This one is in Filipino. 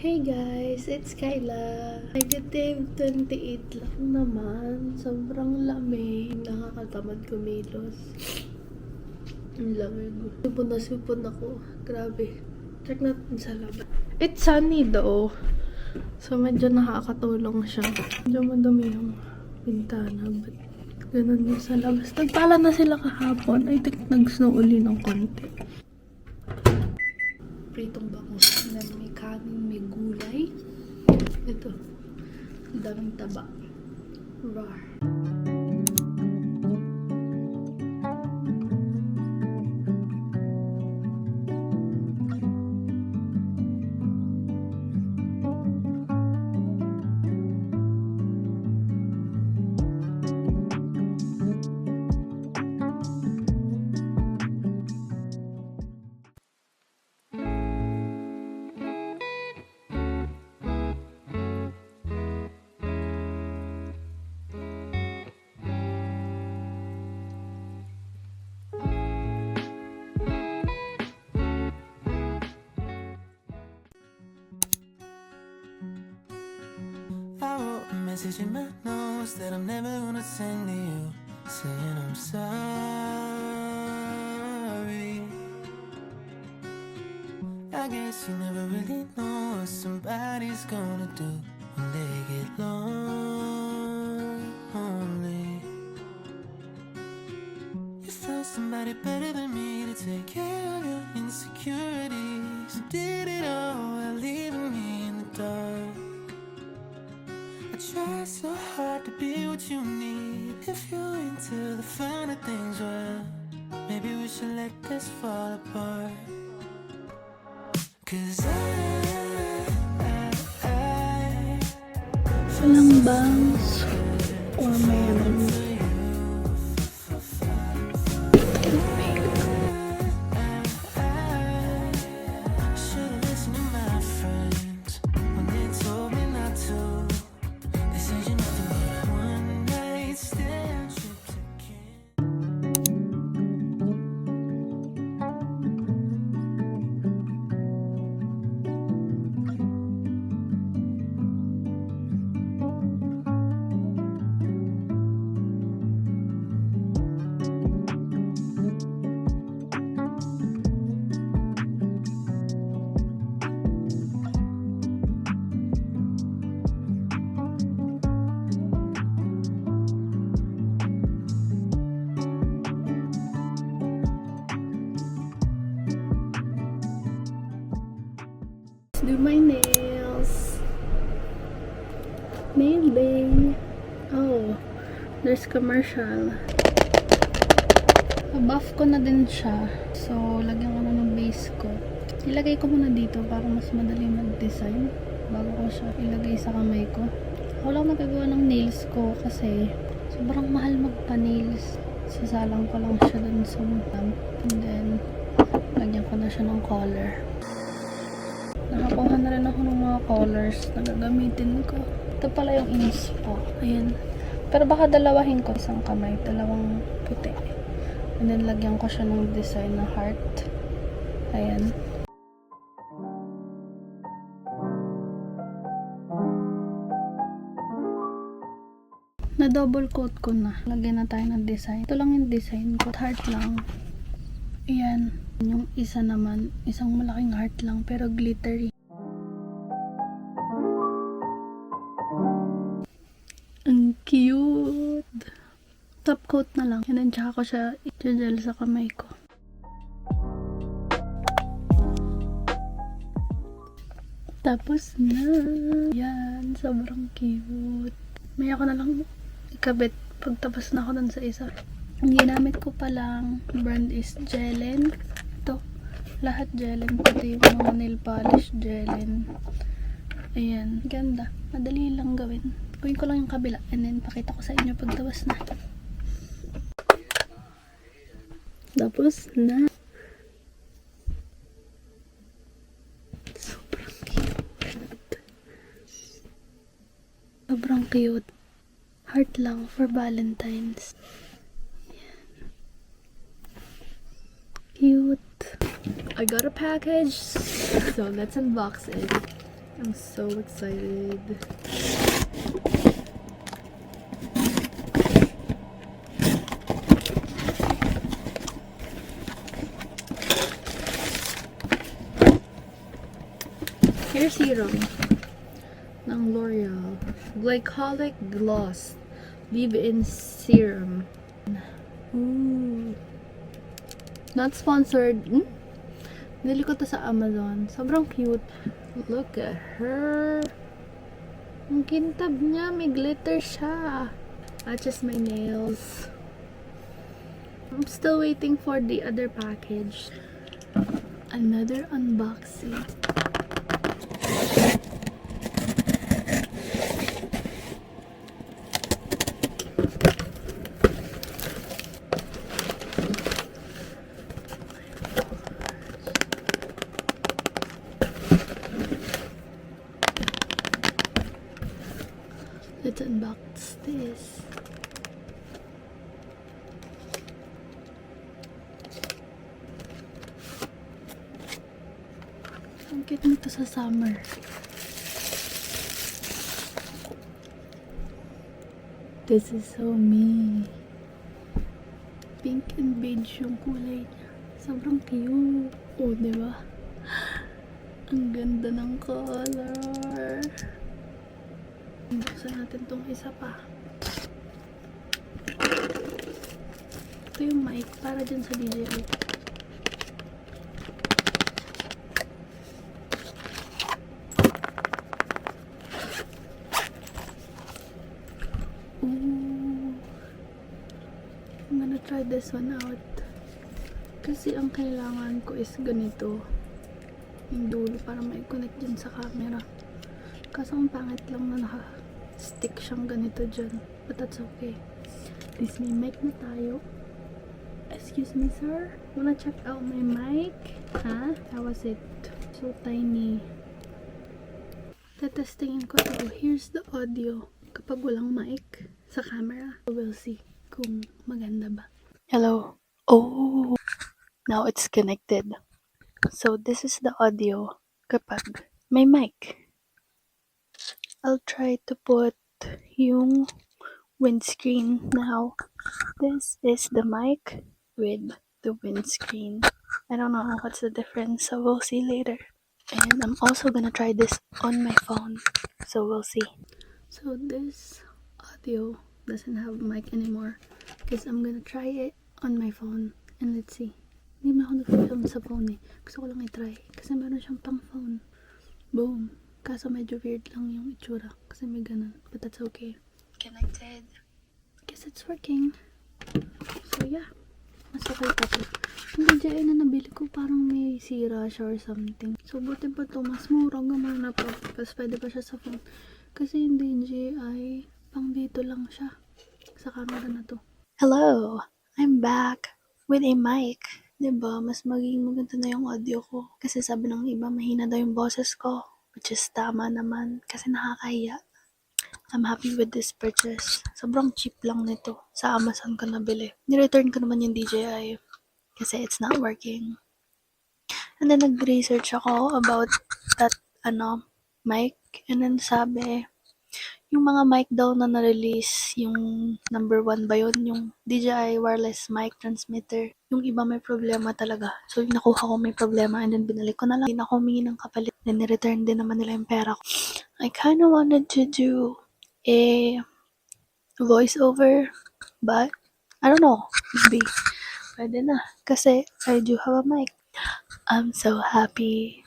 Hey guys, it's Kyla. -28 lang naman. Sobrang lamig. Nakakatamad kumilos. Ang lamig. Sipon ako. Grabe. Check natin sa labas. It's sunny though. So medyo nakakatulong siya. Medyo madumi yung bintana. But ganun din sa labas. Nagpala na sila kahapon. I think nag-snow uli ng konti. Pritong bangus. May kanin, may gulay. Ito. Daming taba. Rar. I wrote a message in my notes that I'm never gonna send to you, saying I'm sorry. I guess you never really know what somebody's gonna do when they get lonely. You found somebody better than me to take care of your insecurities. You did it all while leaving me in the dark. I try so hard to be what you need. If you're into the finer things, well, maybe we should let this fall apart. 'Cause Walang bangs or meron. should've listened to my friends when they told me not to. They said you're nothing but a one-night stand trip to camp. Do my nails. Nail day. Oh, there's commercial. Buff ko na din siya. So, lagyan ko na ng base ko. Ilagay ko muna dito para mas madali mag-design bago ko siya ilagay sa kamay ko. Ako lang nagagawa ng nails ko kasi sobrang mahal magpa-nails. Sasalang ko lang siya dun sa button. And then, lagyan ko na siya ng color. Nakakuha na rin ako ng mga colors na gagamitin ko. Ito pala yung inspo. Ayan. Pero baka dalawahin ko isang kamay. Dalawang puti. And then, lagyan ko siya ng design na heart. Ayan. Na double coat ko na. Lagyan na tayo ng design. Ito lang yung design ko. Heart lang. Ayan. Yung isa naman, isang malaking heart lang pero glittery. Ang cute! Top coat na lang. And then tsaka ko siya i-gel sa kamay ko. Tapos na! Yan! Sobrang cute. May ako na lang ikabit pagtapos na ako dun sa isa. Ang ginamit ko palang brand is Jelen. Ito. Lahat Jelen. Pati yung mga nail polish Jelen. Ayan. Ganda. Madali lang gawin. Gawin ko lang yung kabila. And then pakita ko sa inyo pagtawas na. Tapos na. Sobrang cute. Sobrang cute. Heart lang for Valentine's. Cute. I got a package, so let's unbox it. I'm so excited. Hair serum ng L'Oreal. Glycolic Gloss Leave-In Serum. Ooh. Not sponsored. Nili ko to sa Amazon. Sobrang cute. Look at her. Ang kintab niya. May glitter siya. Matches my nails. I'm still waiting for the other package. Another unboxing. Let's unbox this. Ang cute nito sa summer. This is so me. Pink and beige yung kulay niya. Sobrang cute. Oh, diba? Ang ganda ng color. Buksan natin tong isa pa. Ito yung mic para dyan sa DJI. Ooh. I'm gonna try this one out. Kasi ang kailangan ko is ganito. Yung dulo para mai-connect dyan sa camera. Kaso ang pangit lang na naka-stick siyang ganito dyan. But that's okay. This may mic na tayo. Excuse me, sir? Wanna check out my mic? Huh? How was it? So tiny. Tetestingin ko to. Here's the audio. Kapag walang mic sa camera, we'll see kung maganda ba. Hello. Oh! Now it's connected. So this is the audio kapag may mic. I'll try to put yung windscreen now. This is the mic with the windscreen. I don't know what's the difference, so we'll see later. And I'm also gonna try this on my phone, so we'll see. So this audio doesn't have mic anymore because I'm gonna try it on my phone and let's see. Hindi man ako nag-film sa phone eh. Gusto ko lang i-try kasi meron siyang pang phone. Boom. Kaso medyo weird lang yung itsura kasi may ganun. But that's okay. Connected. I guess it's working. So yeah. Mas okay pa to. Yung DJI na nabili ko parang may sira siya or something. So buti pa to. Mas murang gumana pa. Tapos pwede pa siya sa phone. Kasi yung DJI pang dito lang siya. Sa camera na to. Hello! I'm back with a mic. Diba? Mas maging maganda na yung audio ko. Kasi sabi ng iba mahina daw yung boses ko. Which is tama naman kasi nakakahiya. I'm happy with this purchase. Sobrang cheap lang nito. Sa Amazon ko nabili. Ni-return ko naman yung DJI kasi it's not working. And then nag-research ako about that mic. And then sabi, yung mga mic daw na na-release, yung number 1 ba yun? Yung DJI wireless mic transmitter. Yung iba may problema talaga. So yung nakuha ko may problema and then binalik ko na lang. Hindi na ako humingi ng kapalit. Then ni-return din naman nila yung pera ko. I kinda wanted to do a voiceover, but I don't know. Maybe pwede na. Kasi I do have a mic. I'm so happy.